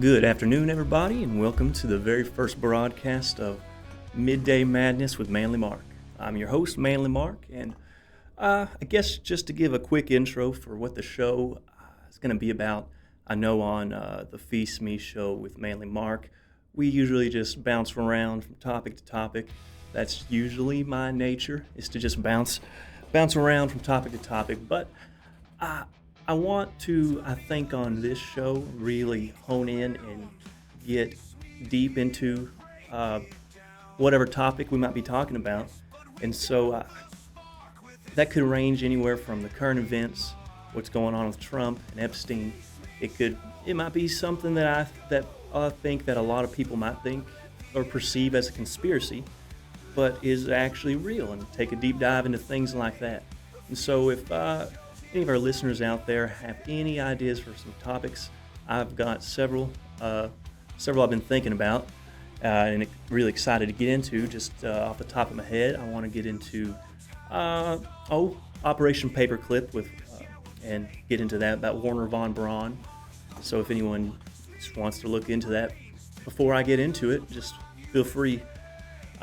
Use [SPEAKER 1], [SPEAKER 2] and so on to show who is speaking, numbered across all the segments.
[SPEAKER 1] Good afternoon, everybody, and welcome to the very first broadcast of Midday Madness with Manly Mark. I'm your host, Manly Mark, and I guess just to give a quick intro for what the show is going to be about, I know on the Feast Me show with Manly Mark, we usually just bounce around from topic to topic. That's usually my nature, is to just bounce around from topic to topic, but I want to, I think on this show, really hone in and get deep into whatever topic we might be talking about. And so that could range anywhere from the current events, what's going on with Trump and Epstein. It might be something that I think that a lot of people might think or perceive as a conspiracy, but is actually real, and take a deep dive into things like that. And so if any of our listeners out there have any ideas for some topics, I've got several I've been thinking about and really excited to get into. Just off the top of my head, I want to get into Operation Paperclip and get into that about Warner von Braun. So if anyone just wants to look into that before I get into it, just feel free.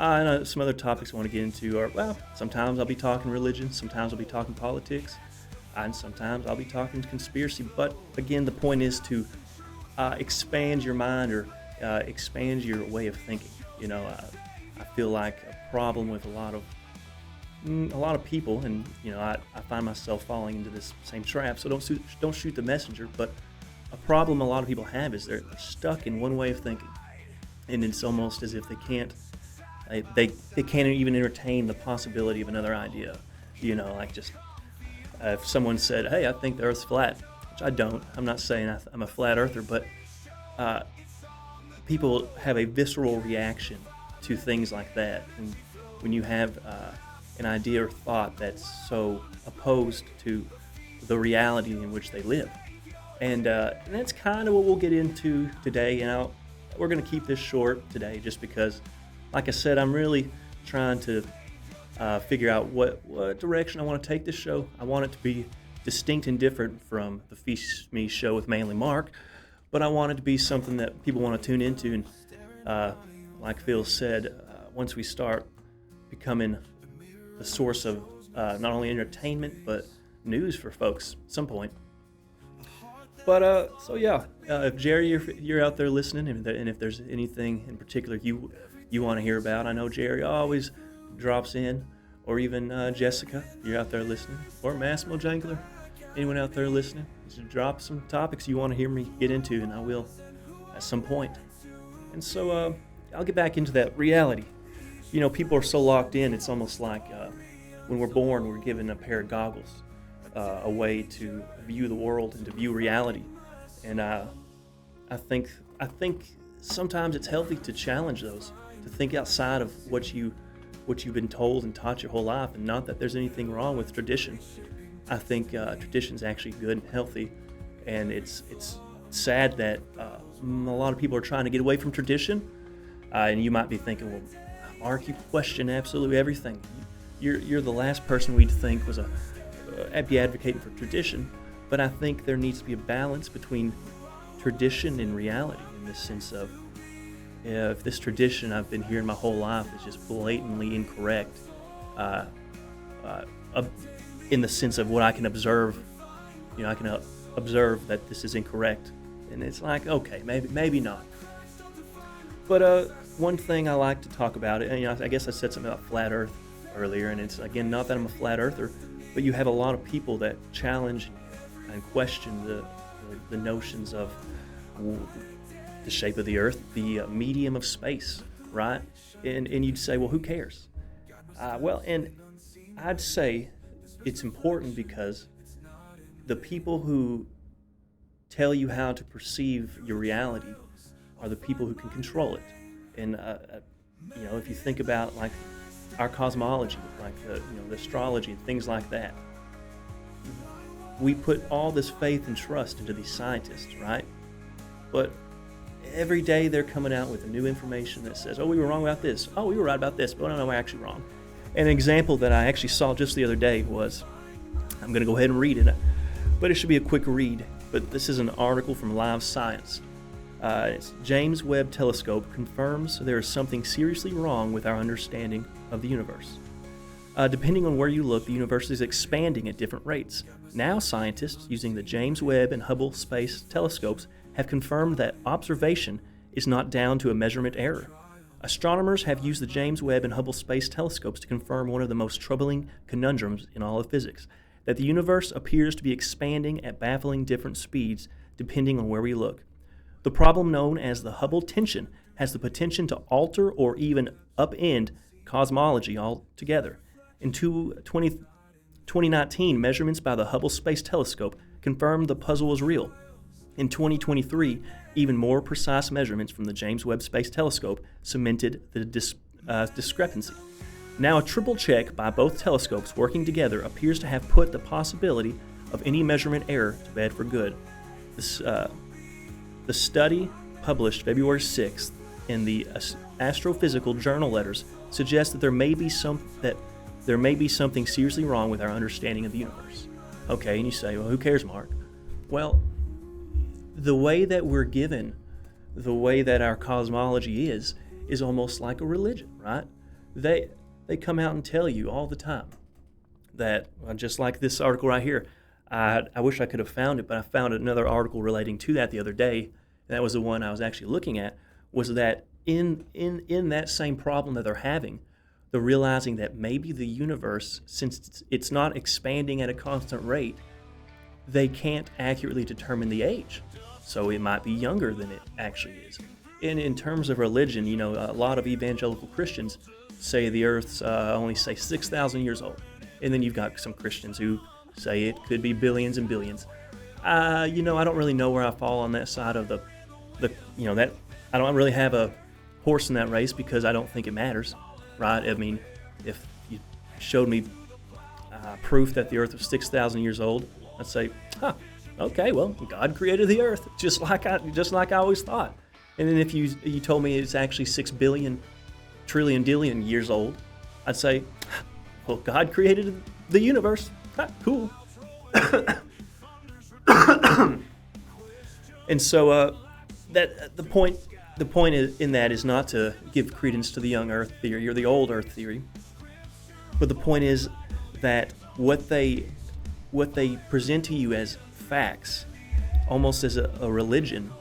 [SPEAKER 1] I know some other topics I want to get into are, well, sometimes I'll be talking religion, sometimes I'll be talking politics, and sometimes I'll be talking conspiracy. But again, the point is to expand your mind or expand your way of thinking. You know, I feel like a problem with a lot of people, and you know, I find myself falling into this same trap. So don't shoot the messenger. But a problem a lot of people have is they're stuck in one way of thinking, and it's almost as if they can't even entertain the possibility of another idea. You know, like just. If someone said, hey, I think the Earth's flat, which I don't, I'm not saying I'm a flat earther, but people have a visceral reaction to things like that. And when you have an idea or thought that's so opposed to the reality in which they live. And that's kind of what we'll get into today. And we're going to keep this short today just because, like I said, I'm really trying to figure out what direction I want to take this show. I want it to be distinct and different from the Feast Me show with Manly Mark, but I want it to be something that people want to tune into. And like Phil said, once we start becoming the source of not only entertainment but news for folks at some point. But if Jerry, you're out there listening, and if there's anything in particular you want to hear about, I know Jerry always drops in, or even Jessica, you're out there listening, or Massimo Jangler, anyone out there listening, just drop some topics you want to hear me get into, and I will at some point. And so I'll get back into that reality. You know, people are so locked in, it's almost like when we're born, we're given a pair of goggles, a way to view the world and to view reality. And I think sometimes it's healthy to challenge those, to think outside of what you've been told and taught your whole life, and not that there's anything wrong with tradition. I think tradition's actually good and healthy, and it's sad that a lot of people are trying to get away from tradition, and you might be thinking, well, Mark, you question absolutely everything. You're the last person we'd think was be advocating for tradition, but I think there needs to be a balance between tradition and reality, in the sense of, if this tradition I've been hearing my whole life is just blatantly incorrect, in the sense of what I can observe, you know, I can observe that this is incorrect, and it's like, okay, maybe not. But one thing I like to talk about, and you know, I guess I said something about flat Earth earlier, and it's again not that I'm a flat earther, but you have a lot of people that challenge and question the notions of the shape of the earth, the medium of space, right? And you'd say, well, who cares? And I'd say it's important because the people who tell you how to perceive your reality are the people who can control it. And you know, if you think about like our cosmology, like the astrology and things like that, we put all this faith and trust into these scientists, right? But every day they're coming out with new information that says, oh, we were wrong about this. Oh, we were right about this, but no, we're actually wrong. An example that I actually saw just the other day was, I'm going to go ahead and read it, but it should be a quick read. But this is an article from Live Science. James Webb Telescope confirms there is something seriously wrong with our understanding of the universe. Depending on where you look, the universe is expanding at different rates. Now, scientists using the James Webb and Hubble Space Telescopes have confirmed that observation is not down to a measurement error. Astronomers have used the James Webb and Hubble Space Telescopes to confirm one of the most troubling conundrums in all of physics, that the universe appears to be expanding at baffling different speeds depending on where we look. The problem known as the Hubble tension has the potential to alter or even upend cosmology altogether. In 2019, measurements by the Hubble Space Telescope confirmed the puzzle was real. In 2023, even more precise measurements from the James Webb Space Telescope cemented the discrepancy. Now, a triple check by both telescopes working together appears to have put the possibility of any measurement error to bed for good. The study, published February 6th in the Astrophysical Journal Letters, suggests that there may be something seriously wrong with our understanding of the universe. Okay, and you say, well, who cares, Mark? Well, the way that we're given, the way that our cosmology is almost like a religion, right? They come out and tell you all the time that, just like this article right here, I wish I could have found it, but I found another article relating to that the other day, and that was the one I was actually looking at, was that in that same problem that they're having, they're realizing that maybe the universe, since it's not expanding at a constant rate, they can't accurately determine the age. So it might be younger than it actually is. And in terms of religion, you know, a lot of evangelical Christians say the Earth's only, say, 6,000 years old. And then you've got some Christians who say it could be billions and billions. I don't really know where I fall on that side of that I don't really have a horse in that race because I don't think it matters, right? I mean, if you showed me proof that the Earth was 6,000 years old, I'd say, okay, well, God created the Earth, just like I always thought. And then if you told me it's actually 6 billion trillion dillion years old, I'd say, well, God created the universe. Cool. And so that the point in that is not to give credence to the young Earth theory or the old Earth theory, but the point is that what they present to you as facts, almost as a religion,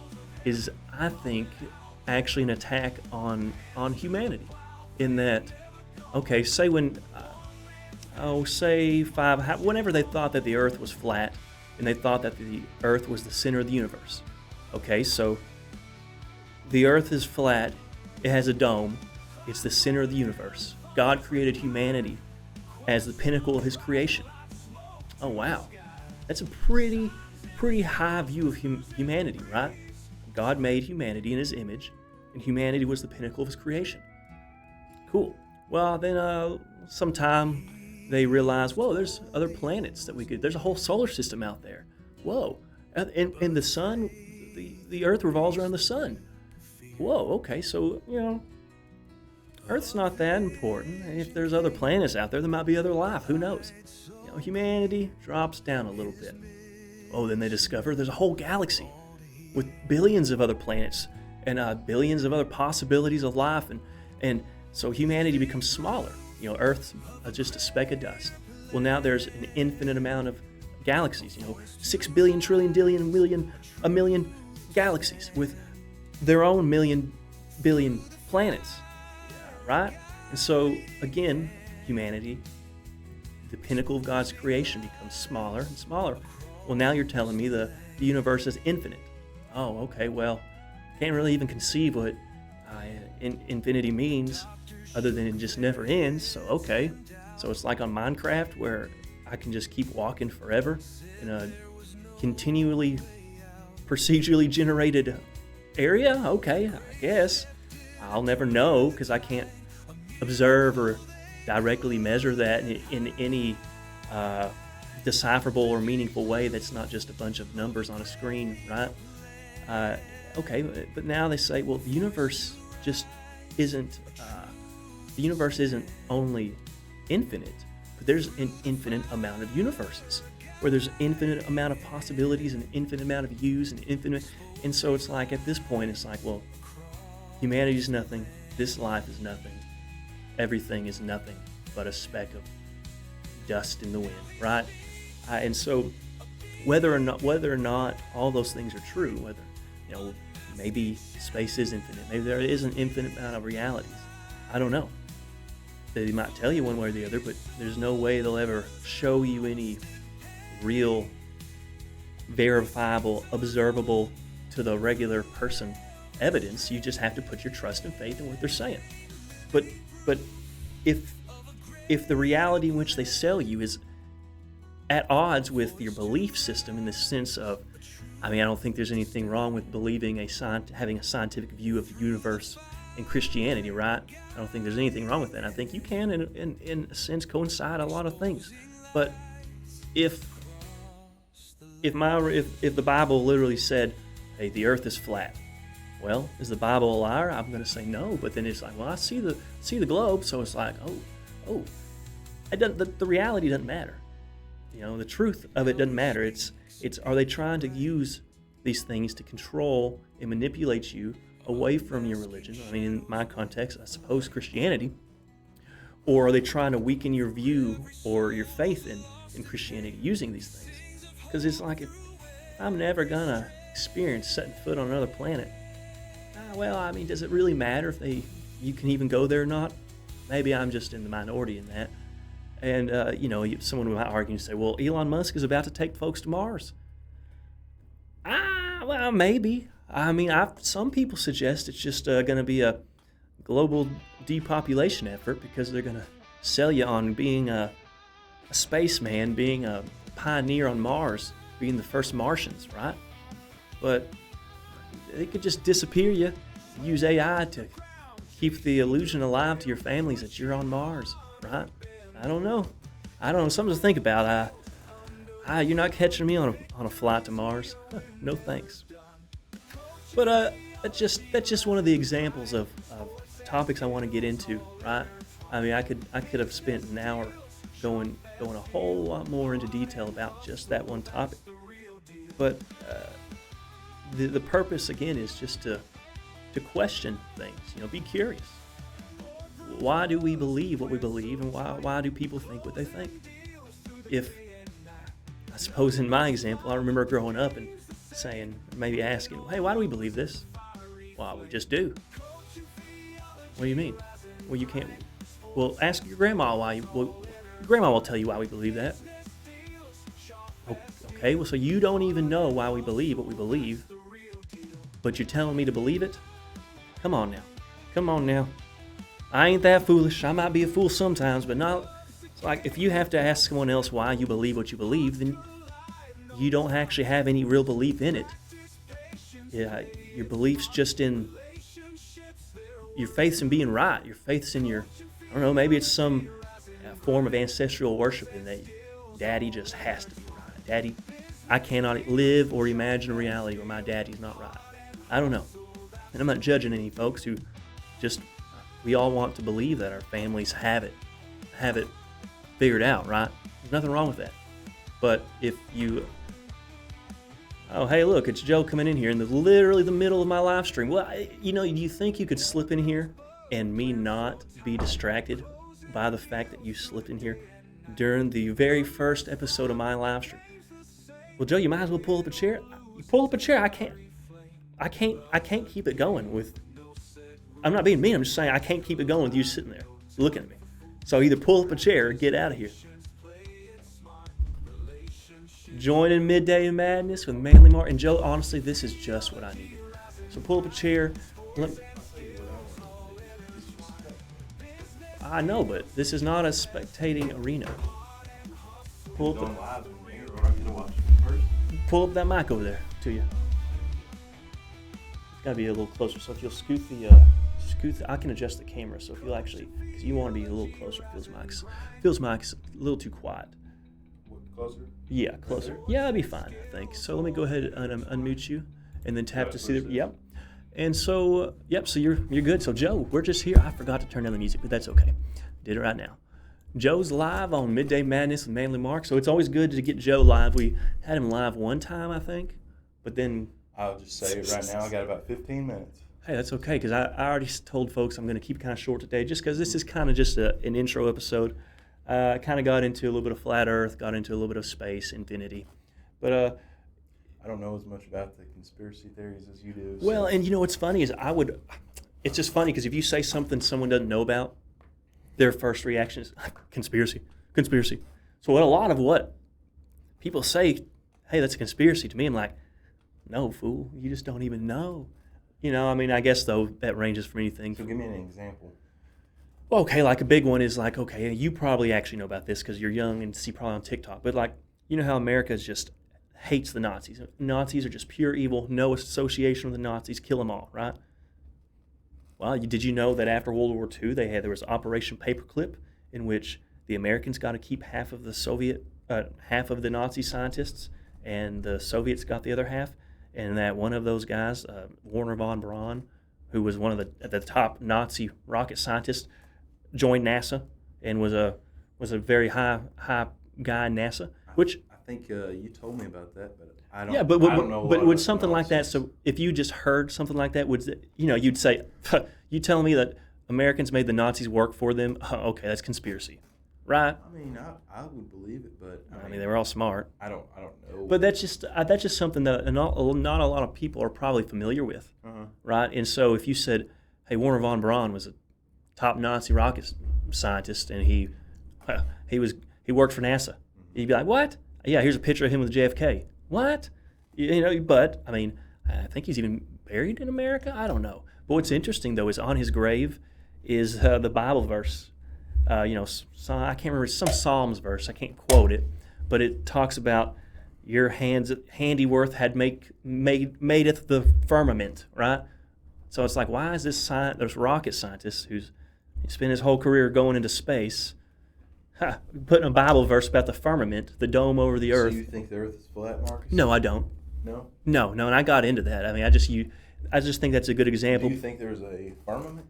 [SPEAKER 1] is, I think, actually an attack on humanity. In that, okay, say whenever they thought that the Earth was flat, and they thought that the Earth was the center of the universe. Okay, so the Earth is flat, it has a dome, it's the center of the universe. God created humanity as the pinnacle of His creation. Oh wow, that's a pretty high view of humanity, right? God made humanity in His image, and humanity was the pinnacle of His creation. Cool. Well, then sometime they realized, whoa, there's other planets there's a whole solar system out there. Whoa. And the sun, the Earth revolves around the sun. Whoa, okay, so, Earth's not that important. If there's other planets out there might be other life. Who knows? Humanity drops down a little bit. Oh, then they discover there's a whole galaxy with billions of other planets and billions of other possibilities of life. And so humanity becomes smaller. Earth's just a speck of dust. Well, now there's an infinite amount of galaxies. 6 billion, trillion, dillion, a million galaxies with their own billion planets, right? And so, again, humanity, the pinnacle of God's creation, becomes smaller and smaller. Well, now you're telling me the universe is infinite. Oh, okay, well, can't really even conceive what infinity means other than it just never ends. So, okay, so it's like on Minecraft where I can just keep walking forever in a continually procedurally generated area. Okay, I guess I'll never know because I can't observe or directly measure that in any decipherable or meaningful way that's not just a bunch of numbers on a screen, right? Okay, but now they say, well, the universe isn't only infinite, but there's an infinite amount of universes. where there's infinite amount of possibilities and infinite amount of views and so it's like at this point it's like, well, humanity is nothing, this life is nothing, everything is nothing but a speck of dust in the wind, right? And so whether or not all those things are true, whether, maybe space is infinite, maybe there is an infinite amount of realities, I don't know. They might tell you one way or the other, but there's no way they'll ever show you any real, verifiable, observable to the regular person evidence. You just have to put your trust and faith in what they're saying. But if the reality in which they sell you is at odds with your belief system, in the sense of, I don't think there's anything wrong with believing having a scientific view of the universe in Christianity, right? I don't think there's anything wrong with that. I think you can, in a sense, coincide a lot of things. But if the Bible literally said, hey, the earth is flat, well, is the Bible a liar? I'm going to say no. But then it's like, well, I see the globe, so it's like, the reality doesn't matter. The truth of it doesn't matter. It's are they trying to use these things to control and manipulate you away from your religion? In my context, I suppose Christianity. Or are they trying to weaken your view or your faith in Christianity using these things? Because it's like, if I'm never going to experience setting foot on another planet, does it really matter if you can even go there or not? Maybe I'm just in the minority in that. And, someone might argue and say, well, Elon Musk is about to take folks to Mars. Well, maybe. Some people suggest it's just going to be a global depopulation effort because they're going to sell you on being a spaceman, being a pioneer on Mars, being the first Martians, right? But they could just disappear you, use AI to keep the illusion alive to your families that you're on Mars, right? I don't know. Something to think about. You're not catching me on a flight to Mars. No thanks. But that's just one of the examples of topics I want to get into, right? I could have spent an hour going a whole lot more into detail about just that one topic. But the purpose again is just to question things. Be curious. Why do we believe what we believe, and why do people think what they think? I suppose in my example, I remember growing up and maybe asking, hey, why do we believe this? Well, we just do. What do you mean? Well, you can't. Well, ask your grandma why. Your grandma will tell you why we believe that. Okay, well, so you don't even know why we believe what we believe, but you're telling me to believe it? Come on now. I ain't that foolish. I might be a fool sometimes, but not. It's like, if you have to ask someone else why you believe what you believe, then you don't actually have any real belief in it. Yeah, your belief's just in your faith's in being right. Your faith's in maybe it's some form of ancestral worship in that daddy just has to be right. Daddy, I cannot live or imagine a reality where my daddy's not right. I don't know. And I'm not judging any folks who we all want to believe that our families have it figured out, right? There's nothing wrong with that. But if hey, look, it's Joe coming in here in literally the middle of my live stream. Well, do you think you could slip in here and me not be distracted by the fact that you slipped in here during the very first episode of my live stream? Well, Joe, you might as well pull up a chair. You pull up a chair. I can't keep it going with. I'm not being mean. I'm just saying I can't keep it going with you sitting there looking at me. So either pull up a chair or get out of here. Join in Midday Madness with Manly Mark and Joe. Honestly, this is just what I needed. So pull up a chair. I know, but this is not a spectating arena. Pull up that mic over there to you. It's gotta be a little closer. So if you'll scoot I can adjust the camera. So if you'll actually, because you want to be a little closer, feels mic's a little too quiet.
[SPEAKER 2] Closer?
[SPEAKER 1] Yeah, closer. Yeah, that'd be fine, I think. So let me go ahead and unmute you, and then tap to see the. Yep. And so, so you're good. So Joe, we're just here. I forgot to turn down the music, but that's okay. Did it right now. Joe's live on Midday Madness with Manly Mark, so it's always good to get Joe live. We had him live one time, I think, but then...
[SPEAKER 2] I'll just say it right now. I got about 15 minutes.
[SPEAKER 1] Hey, that's okay, because I already told folks I'm going to keep it kind of short today, just because this is kind of just an intro episode. Kind of got into a little bit of flat Earth, got into a little bit of space, infinity. But
[SPEAKER 2] I don't know as much about the conspiracy theories as you do.
[SPEAKER 1] Well, and you know what's funny is it's just funny because if you say something someone doesn't know about, their first reaction is conspiracy. So a lot of what people say, hey, that's a conspiracy, to me, I'm like, no, fool, you just don't even know. I guess, though, that ranges from anything.
[SPEAKER 2] So give me an example.
[SPEAKER 1] Well, okay, like a big one is like, okay, you probably actually know about this because you're young and see probably on TikTok, but like, you know how America just hates the Nazis. Nazis are just pure evil, no association with the Nazis, kill them all, right? Well, did you know that after World War II, there was Operation Paperclip, in which the Americans got to keep half of the Nazi scientists, and the Soviets got the other half, and that one of those guys, Werner von Braun, who was one of the top Nazi rocket scientists, joined NASA and was a very high guy in NASA. Which
[SPEAKER 2] I think you told me about that, but I don't.
[SPEAKER 1] Yeah,
[SPEAKER 2] I don't know.
[SPEAKER 1] But would something like that? So if you just heard something like that, you'd say, "You telling me that Americans made the Nazis work for them? Okay, that's conspiracy, right?"
[SPEAKER 2] I mean, I would believe it, but
[SPEAKER 1] I mean they were all smart.
[SPEAKER 2] I don't know.
[SPEAKER 1] But that's just something that not a lot of people are probably familiar with, right? And so if you said, "Hey, Werner von Braun was a top Nazi rocket scientist, and he worked for NASA," you'd be like, "What? Yeah, here's a picture of him with JFK. What?" But I mean, I think he's even buried in America. I don't know. But what's interesting though is on his grave is the Bible verse. I can't remember, some Psalms verse. I can't quote it, but it talks about your handiwork had madeth the firmament, right? So it's like, why is this rocket scientist who's spent his whole career going into space, putting a Bible verse about the firmament, the dome over the earth?
[SPEAKER 2] So you think the earth is flat, Marcus?
[SPEAKER 1] No, I don't.
[SPEAKER 2] No,
[SPEAKER 1] and I got into that. I mean, I just think that's a good example.
[SPEAKER 2] Do you think there's a firmament?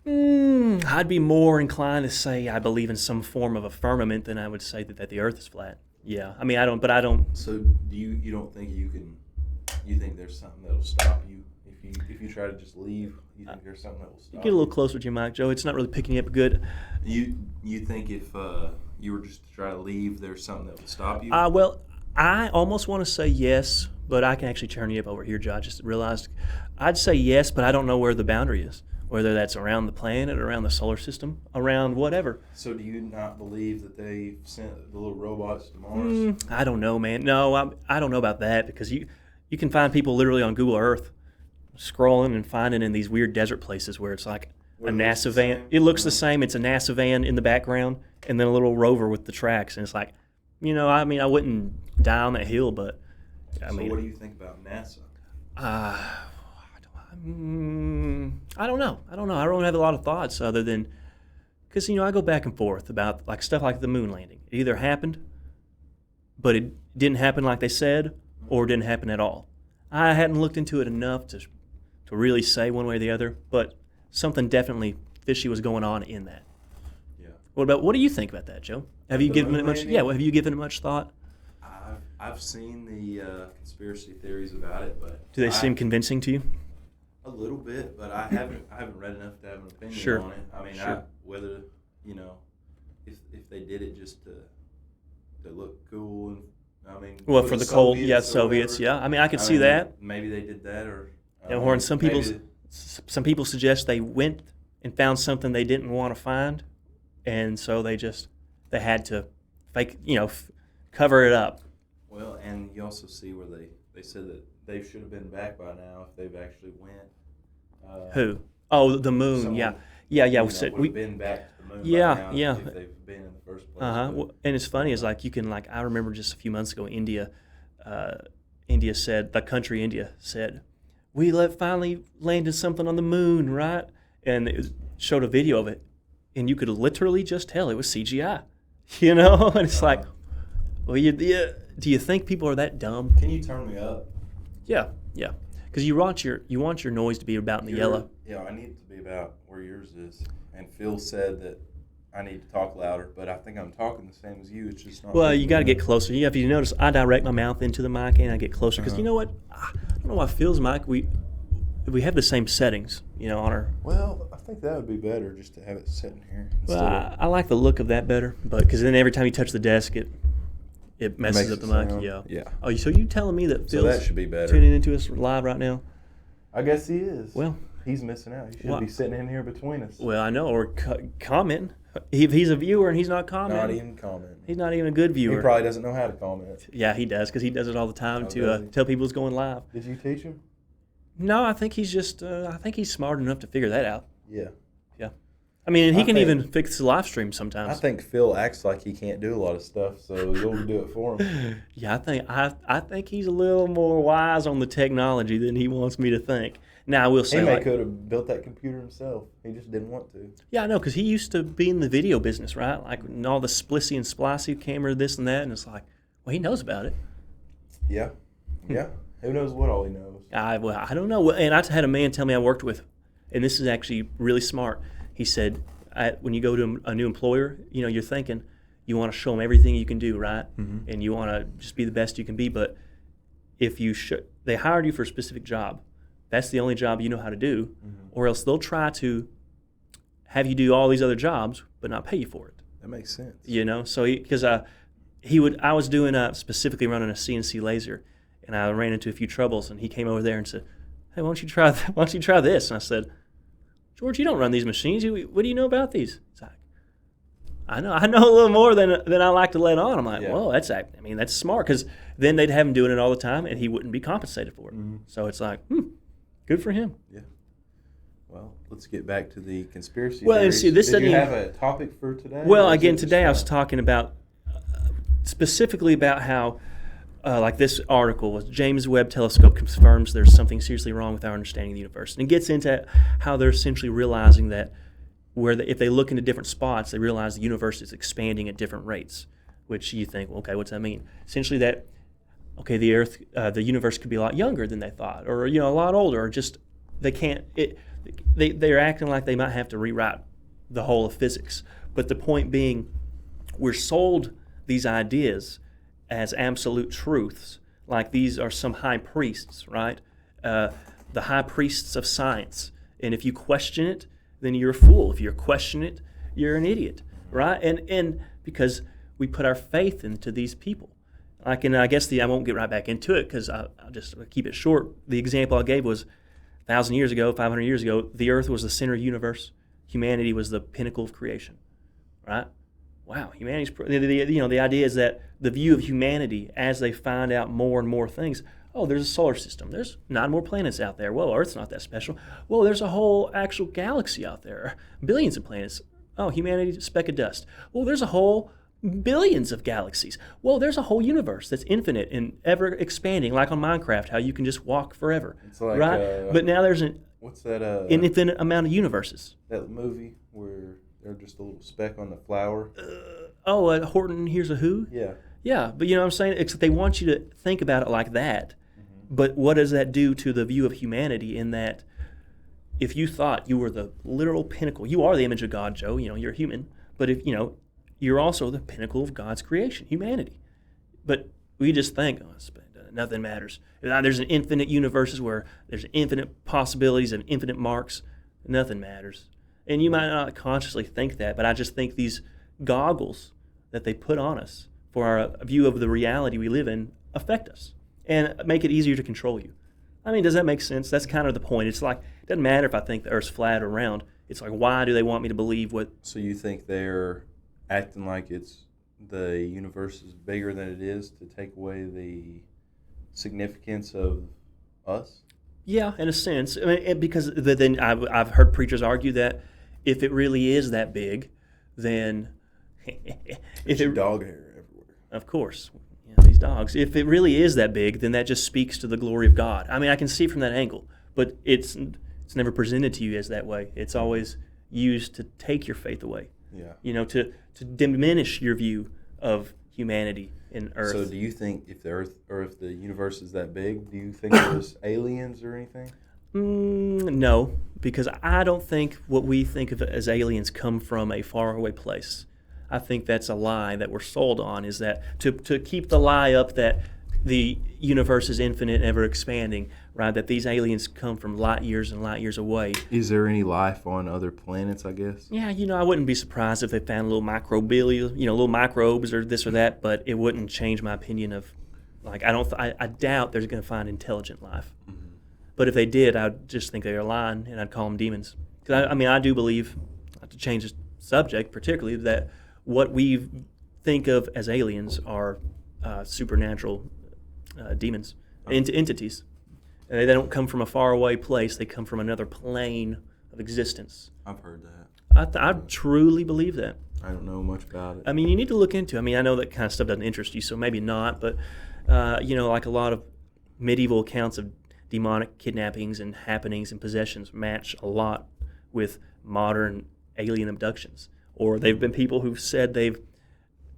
[SPEAKER 1] I'd be more inclined to say I believe in some form of a firmament than I would say that the earth is flat. Yeah, I mean, I don't.
[SPEAKER 2] So do you don't think you think there's something that'll stop you if you try to just leave? You think there's something that will stop?
[SPEAKER 1] Get a little closer to your mic, Joe. It's not really picking up good.
[SPEAKER 2] You think if you were just to try to leave, there's something that will stop you?
[SPEAKER 1] Well, I almost want to say yes, but I can actually turn you up over here, Joe. I just realized I'd say yes, but I don't know where the boundary is. Whether that's around the planet, around the solar system, around whatever.
[SPEAKER 2] So do you not believe that they sent the little robots to Mars?
[SPEAKER 1] I don't know, man. No, I don't know about that, because you can find people literally on Google Earth scrolling and finding in these weird desert places where it's like a NASA van. It looks the same. It's a NASA van in the background and then a little rover with the tracks. And it's like, I wouldn't die on that hill, but
[SPEAKER 2] So what do you think about NASA?
[SPEAKER 1] I don't know. I don't have a lot of thoughts other than, because, I go back and forth about like stuff like the moon landing. It either happened, but it didn't happen like they said, or it didn't happen at all. I hadn't looked into it enough to really say one way or the other, but something definitely fishy was going on in that.
[SPEAKER 2] Yeah.
[SPEAKER 1] What do you think about that, Joe? Have you given it much? Yeah. Have you given it much thought?
[SPEAKER 2] I've seen the conspiracy theories about it, but
[SPEAKER 1] do they seem convincing to you?
[SPEAKER 2] A little bit, but I haven't read enough to have an opinion on it. I mean, whether if they did it just to look cool, and I mean,
[SPEAKER 1] well, for the cold, Soviets, yeah. I mean, I could see that.
[SPEAKER 2] Maybe they did that,
[SPEAKER 1] or some people suggest they went and found something they didn't want to find, and so they had to fake, cover it up.
[SPEAKER 2] Well, and you also see where they said that they should have been back by now if they've actually went.
[SPEAKER 1] Who? Oh, the moon. Yeah.
[SPEAKER 2] We've been back to the moon. By now if they've been in the first place.
[SPEAKER 1] Well, and it's funny is like you can I remember just a few months ago, India said, we finally landed something on the moon, right? And it showed a video of it, and you could literally just tell it was CGI. And it's like, well, do you think people are that dumb?
[SPEAKER 2] Can you turn me up?
[SPEAKER 1] Yeah. Because you want your noise to be about in the yellow.
[SPEAKER 2] Yeah, I need it to be about where yours is. And Phil said that I need to talk louder, but I think I'm talking the same as you. It's just not.
[SPEAKER 1] Well, you got to get closer. If you notice, I direct my mouth into the mic and I get closer because you know what? I don't know why Phil's mic. We have the same settings, on our.
[SPEAKER 2] Well, I think that would be better just to have it sitting here.
[SPEAKER 1] Well, I like the look of that better, but because then every time you touch the desk, it messes up the mic. Yeah. Oh, so you telling me that Phil's
[SPEAKER 2] that should be better.
[SPEAKER 1] Tuning into us live right now?
[SPEAKER 2] I guess he is.
[SPEAKER 1] Well,
[SPEAKER 2] he's missing out. He should be sitting in here between us.
[SPEAKER 1] Well, I know, or commenting. If he's a viewer and he's not commenting.
[SPEAKER 2] Not even commenting.
[SPEAKER 1] He's not even a good viewer.
[SPEAKER 2] He probably doesn't know how to comment.
[SPEAKER 1] Yeah, he does, because he does it all the time to tell people it's going live.
[SPEAKER 2] Did you teach him?
[SPEAKER 1] No, I think he's just, I think he's smart enough to figure that out.
[SPEAKER 2] Yeah.
[SPEAKER 1] Yeah. I mean, he can even fix the live stream sometimes.
[SPEAKER 2] I think Phil acts like he can't do a lot of stuff, so you'll do it for him.
[SPEAKER 1] Yeah, I think he's a little more wise on the technology than he wants me to think. Now, I will say,
[SPEAKER 2] he could have built that computer himself. He just didn't want to.
[SPEAKER 1] Yeah, I know, because he used to be in the video business, right? Like all the splissy and splicey camera, this and that, and it's like, well, he knows about it.
[SPEAKER 2] Yeah. Yeah. Who knows what all he knows?
[SPEAKER 1] I don't know. And I had a man tell me I worked with, and this is actually really smart. He said, when you go to a new employer, you're thinking you want to show them everything you can do, right? Mm-hmm. And you want to just be the best you can be. But if they hired you for a specific job, that's the only job you know how to do, or else they'll try to have you do all these other jobs but not pay you for it.
[SPEAKER 2] That makes sense.
[SPEAKER 1] So because I was doing specifically running a CNC laser, and I ran into a few troubles, and he came over there and said, "Hey, why don't you try this?" And I said, "George, you don't run these machines. What do you know about these?" He's like, I know a little more than I like to let on. I'm like, well, that's smart, because then they'd have him doing it all the time, and he wouldn't be compensated for it. Mm-hmm. So it's like, good for him.
[SPEAKER 2] Yeah. Well, let's get back to the conspiracy theories.
[SPEAKER 1] Well, and see, this
[SPEAKER 2] Did you have a topic for today?
[SPEAKER 1] Well, again, today I was talking about specifically about how, like this article was, James Webb Telescope confirms there's something seriously wrong with our understanding of the universe. And it gets into how they're essentially realizing that if they look into different spots, they realize the universe is expanding at different rates, which you think, well, okay, what's that mean? Essentially that, okay, the Earth, the universe could be a lot younger than they thought, or, a lot older, or just they're acting like they might have to rewrite the whole of physics. But the point being, we're sold these ideas as absolute truths, like these are some high priests, right? The high priests of science. And if you question it, then you're a fool. If you question it, you're an idiot, right? And because we put our faith into these people. I guess I won't get right back into it because I'll just keep it short. The example I gave was 1,000 years ago, 500 years ago, the earth was the center of the universe. Humanity was the pinnacle of creation, right? Wow, humanity's the idea is that the view of humanity as they find out more and more things. Oh, there's a solar system. There's 9 more planets out there. Well, Earth's not that special. Well, there's a whole actual galaxy out there, billions of planets. Oh, humanity's a speck of dust. Well, there's a whole billions of galaxies. Well, there's a whole universe that's infinite and ever expanding, like on Minecraft, how you can just walk forever.
[SPEAKER 2] It's like,
[SPEAKER 1] right? But now there's an infinite amount of universes.
[SPEAKER 2] That movie where they're just a little speck on the flower.
[SPEAKER 1] Horton Hears a Who?
[SPEAKER 2] Yeah.
[SPEAKER 1] Yeah, but you know what I'm saying? Except they want you to think about it like that. Mm-hmm. But what does that do to the view of humanity in that if you thought you were the literal pinnacle, you are the image of God, Joe, you're human, but if, you're also the pinnacle of God's creation, humanity. But we just think, nothing matters. There's an infinite universes where there's infinite possibilities and infinite marks. Nothing matters. And you might not consciously think that, but I just think these goggles that they put on us for our view of the reality we live in affect us and make it easier to control you. I mean, does that make sense? That's kind of the point. It's like, it doesn't matter if I think the Earth's flat or round. It's like, why do they want me to believe what...
[SPEAKER 2] So you think they're acting like the universe is bigger than it is to take away the significance of us?
[SPEAKER 1] Yeah, in a sense. I mean, because then I've heard preachers argue that if it really is that big, then...
[SPEAKER 2] There's dog hair everywhere.
[SPEAKER 1] Of course. These dogs. If it really is that big, then that just speaks to the glory of God. I mean, I can see from that angle, but it's never presented to you as that way. It's always used to take your faith away.
[SPEAKER 2] Yeah.
[SPEAKER 1] To diminish your view of humanity in Earth.
[SPEAKER 2] So do you think if the Earth or if the universe is that big, do you think there's aliens or anything?
[SPEAKER 1] No, because I don't think what we think of as aliens come from a faraway place. I think that's a lie that we're sold on, is that to keep the lie up that the universe is infinite and ever expanding, right? That these aliens come from light years and light years away.
[SPEAKER 2] Is there any life on other planets, I guess?
[SPEAKER 1] Yeah, I wouldn't be surprised if they found little microbial, little microbes or this or that, but it wouldn't change my opinion of, like, I doubt they're going to find intelligent life. Mm-hmm. But if they did, I'd just think they were lying, and I'd call them demons. Because I do believe, not to change the subject particularly, that what we think of as aliens are supernatural demons, entities. They don't come from a faraway place. They come from another plane of existence.
[SPEAKER 2] I've heard that.
[SPEAKER 1] I truly believe that.
[SPEAKER 2] I don't know much about it.
[SPEAKER 1] I mean, you need to look into it. I mean, I know that kind of stuff doesn't interest you, so maybe not. But, like a lot of medieval accounts of demonic kidnappings and happenings and possessions match a lot with modern alien abductions. Or they've been people who've said they've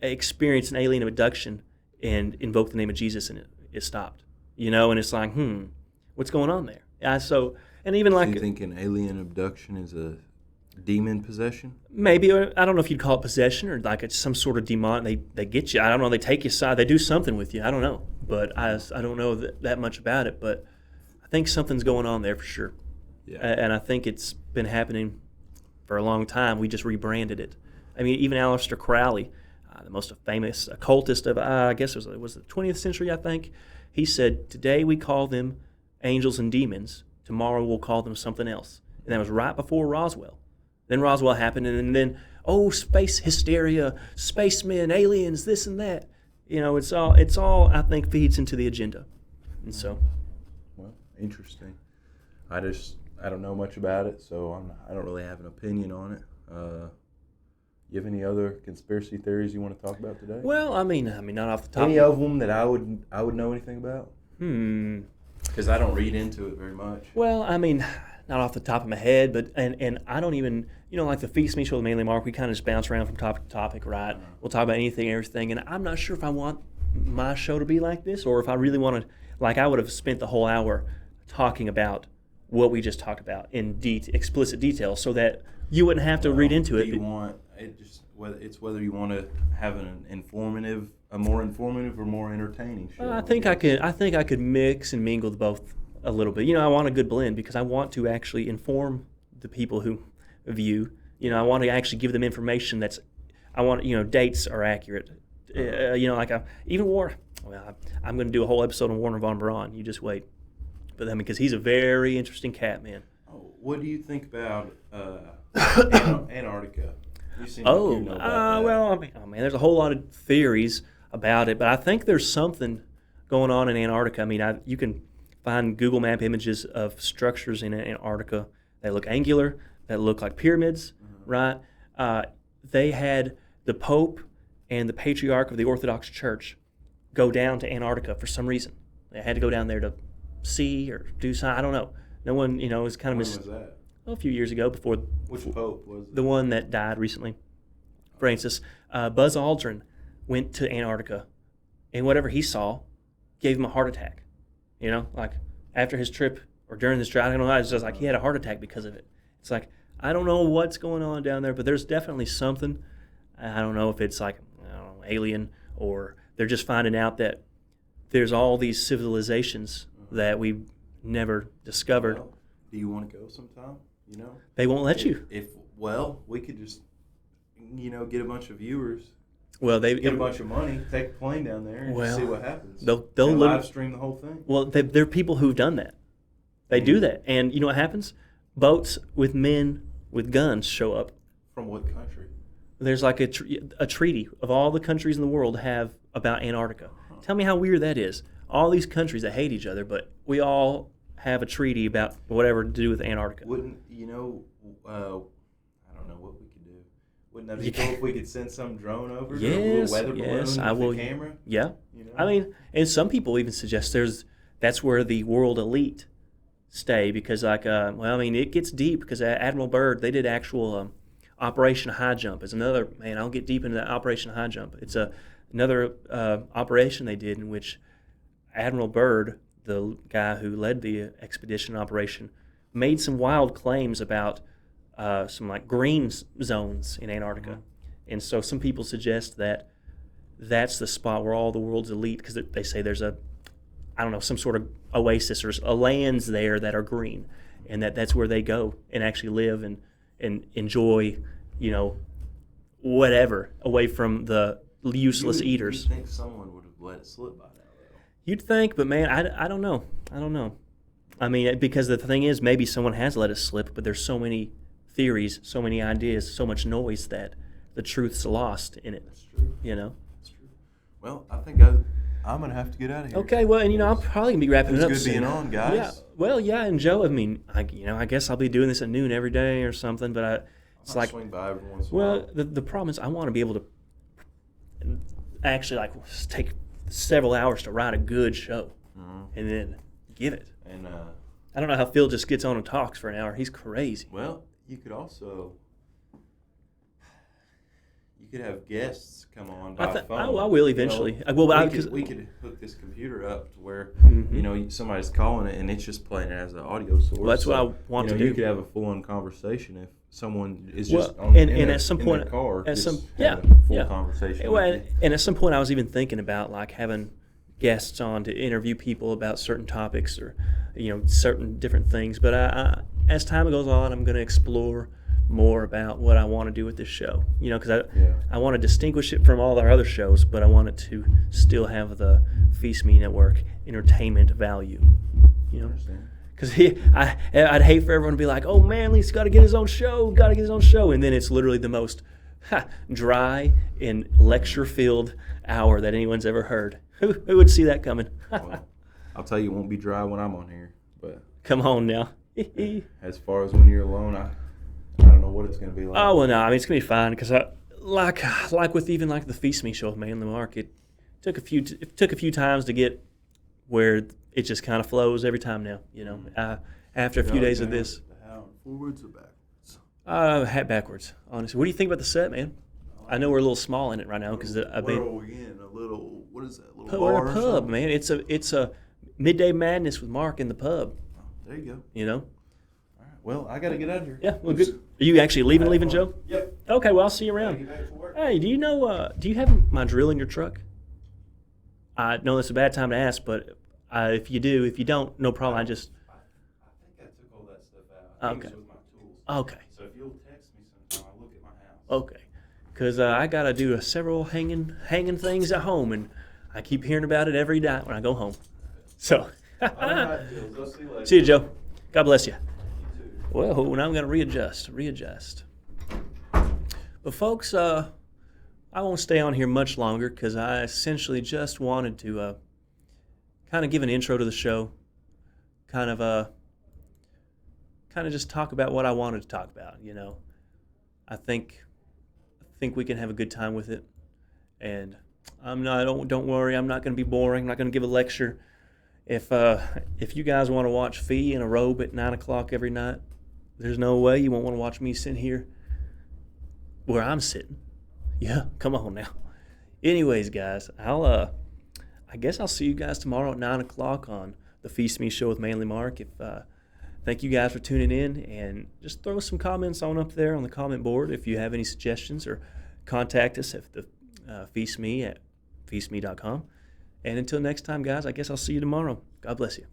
[SPEAKER 1] experienced an alien abduction and invoked the name of Jesus, and it stopped. And it's like, what's going on there? And even like,
[SPEAKER 2] you think an alien abduction is a demon possession?
[SPEAKER 1] Maybe, or I don't know if you'd call it possession or like it's some sort of demon. They get you. I don't know. They take you aside. They do something with you. I don't know, but I don't know that much about it. But I think something's going on there for sure. Yeah. And I think it's been happening for a long time. We just rebranded it. I mean, even Aleister Crowley, the most famous occultist of, I guess it was the 20th century, I think, he said, today we call them angels and demons. Tomorrow we'll call them something else. And that was right before Roswell. Then Roswell happened, and then, space hysteria, spacemen, aliens, this and that. It's all I think feeds into the agenda. And so.
[SPEAKER 2] Well, interesting. I don't know much about it, so I don't really have an opinion on it. You have any other conspiracy theories you want to talk about today?
[SPEAKER 1] Well, I mean, not off the top.
[SPEAKER 2] Any of them that I would know anything about? Because I don't read into it very much.
[SPEAKER 1] Well, I mean, not off the top of my head, but and I don't even, like the Feast Me Show with Mainly Mark, we kind of just bounce around from topic to topic, right? We'll talk about anything, everything, and I'm not sure if I want my show to be like this, or if I really want to, like, I would have spent the whole hour talking about what we just talked about in explicit detail, so that you wouldn't have to read into it.
[SPEAKER 2] Whether you want to have a more informative or more entertaining show.
[SPEAKER 1] I think I could mix and mingle both a little bit. I want a good blend because I want to actually inform the people who view. I want to actually give them information dates are accurate. Even Warner. Well, I'm going to do a whole episode on Warner von Braun. You just wait. But because he's a very interesting cat, man.
[SPEAKER 2] What do you think about Antarctica? You know about that.
[SPEAKER 1] Well, there's a whole lot of theories about it, but I think there's something going on in Antarctica. I mean, you can find Google Map images of structures in Antarctica that look angular, that look like pyramids, right? They had the Pope and the Patriarch of the Orthodox Church go down to Antarctica for some reason. They had to go down there to see or do something. I don't know. No one, was kind of
[SPEAKER 2] When was that?
[SPEAKER 1] A few years ago before.
[SPEAKER 2] Which Pope was it?
[SPEAKER 1] The one that died recently, Francis. Buzz Aldrin went to Antarctica, and whatever he saw gave him a heart attack. Like after his trip or during this trip, I don't know. It's just like he had a heart attack because of it. It's like, I don't know what's going on down there, but there's definitely something. I don't know if it's like, alien, or they're just finding out that there's all these civilizations that we've never discovered.
[SPEAKER 2] Well, do you want to go sometime?
[SPEAKER 1] They won't let you.
[SPEAKER 2] We could just, get a bunch of viewers.
[SPEAKER 1] Well,
[SPEAKER 2] get a bunch of money, take a plane down there, and just see what happens.
[SPEAKER 1] They'll
[SPEAKER 2] live stream the whole thing.
[SPEAKER 1] Well, there are people who've done that. They do that, and you know what happens? Boats with men with guns show up.
[SPEAKER 2] From what country?
[SPEAKER 1] There's like a treaty of all the countries in the world have about Antarctica. Tell me how weird that is. All these countries that hate each other, but we all have a treaty about whatever to do with Antarctica.
[SPEAKER 2] Wouldn't I don't know what we could do. Wouldn't that be cool if we could send some drone over?
[SPEAKER 1] Yes,
[SPEAKER 2] a little weather balloon with
[SPEAKER 1] will.
[SPEAKER 2] A camera?
[SPEAKER 1] Yeah. And some people even suggest that's where the world elite stay because it gets deep because Admiral Byrd, they did actual Operation High Jump. Is another, I'll get deep into that Operation High Jump. It's another operation they did in which Admiral Byrd, the guy who led the expedition operation, made some wild claims about some like green zones in Antarctica.
[SPEAKER 2] Mm-hmm.
[SPEAKER 1] And so some people suggest that that's the spot where all the world's elite, because they say there's some sort of oasis or lands there that are green, and that's where they go and actually live and enjoy, whatever, away from the useless eaters.
[SPEAKER 2] You'd think someone would have let it slip by now, though.
[SPEAKER 1] You'd think, but man, I don't know. I don't know. I mean, because the thing is, maybe someone has let it slip, but there's so many theories, so many ideas, so much noise that the truth's lost in it.
[SPEAKER 2] That's true. That's true. Well, I think I'm going to have to get out of here.
[SPEAKER 1] Okay, well, and I'm probably going to be wrapping it up
[SPEAKER 2] It's good being on, guys.
[SPEAKER 1] Yeah, well, yeah, and Joe, I mean, I guess I'll be doing this at noon every day or something, but it's like,
[SPEAKER 2] swing by every once in a while.
[SPEAKER 1] well, the problem is I want to be able to actually take several hours to write a good show and then give it.
[SPEAKER 2] And
[SPEAKER 1] I don't know how Phil just gets on and talks for an hour. He's crazy.
[SPEAKER 2] well, you could also have guests come on by phone.
[SPEAKER 1] I will eventually.
[SPEAKER 2] We could hook this computer up to where somebody's calling it and it's just playing it as an audio source.
[SPEAKER 1] Well, that's what I want to do.
[SPEAKER 2] You could have a full-on conversation if someone is
[SPEAKER 1] Well,
[SPEAKER 2] just
[SPEAKER 1] and
[SPEAKER 2] in
[SPEAKER 1] at some point,
[SPEAKER 2] their car,
[SPEAKER 1] at
[SPEAKER 2] just
[SPEAKER 1] some
[SPEAKER 2] have a full conversation.
[SPEAKER 1] Well, and at some point, I was even thinking about like having guests on to interview people about certain topics or certain different things. But as time goes on, I'm going to explore more about what I want to do with this show. Because I want to distinguish it from all our other shows, but I want it to still have the Feast Me Network entertainment value. Because I'd hate for everyone to be like, "Oh, Manly's got to get his own show, and then it's literally the most dry and lecture-filled hour that anyone's ever heard. Who would see that coming?
[SPEAKER 2] Well, I'll tell you, it won't be dry when I'm on here. But
[SPEAKER 1] come on now.
[SPEAKER 2] As far as when you're alone, I don't know what it's going to be like.
[SPEAKER 1] Oh well, no, I mean it's going to be fine because like with even like the Feast Me show with Manly Mark, it took a few times to get where it just kind of flows every time now. After a few days of this.
[SPEAKER 2] Forwards or backwards?
[SPEAKER 1] Backwards, honestly. What do you think about the set, man? I know we're a little small in it right now because
[SPEAKER 2] where are we in? A little, what is that? A little
[SPEAKER 1] we're
[SPEAKER 2] bar
[SPEAKER 1] in a
[SPEAKER 2] or
[SPEAKER 1] pub,
[SPEAKER 2] something?
[SPEAKER 1] man. It's a midday madness with Mark in the pub.
[SPEAKER 2] Oh, there you
[SPEAKER 1] go.
[SPEAKER 2] All right. Well, I got to get out of here.
[SPEAKER 1] Yeah, well, good. Are you actually leaving, Joe?
[SPEAKER 2] Yep.
[SPEAKER 1] Okay, well, I'll see you around. Hey, do you have my drill in your truck? I know it's a bad time to ask, but if you do, if you don't, no problem. I think
[SPEAKER 2] I took all that stuff out.
[SPEAKER 1] Okay.
[SPEAKER 2] It was with my tools.
[SPEAKER 1] Okay.
[SPEAKER 2] So if you'll text me sometime, I'll look at my house.
[SPEAKER 1] Okay. Because I got to do several hanging things at home, and I keep hearing about it every night when I go home. So,
[SPEAKER 2] All right, Jules. I'll see you later.
[SPEAKER 1] see you, Joe. God bless you.
[SPEAKER 2] You too.
[SPEAKER 1] Well, now I'm going to readjust. But folks, I won't stay on here much longer because I essentially just wanted to kind of give an intro to the show, kind of just talk about what I wanted to talk about. I think we can have a good time with it, and don't worry, I'm not going to be boring. I'm not going to give a lecture. If you guys want to watch Fee in a robe at 9:00 every night, there's no way you won't want to watch me sitting here where I'm sitting. Yeah, come on now. Anyways, guys, I guess I'll see you guys tomorrow at 9:00 on the Feast Me Show with Manly Mark. Thank you guys for tuning in, and just throw some comments on up there on the comment board if you have any suggestions, or contact us at the Feast Me at feastme.com. And until next time, guys, I guess I'll see you tomorrow. God bless you.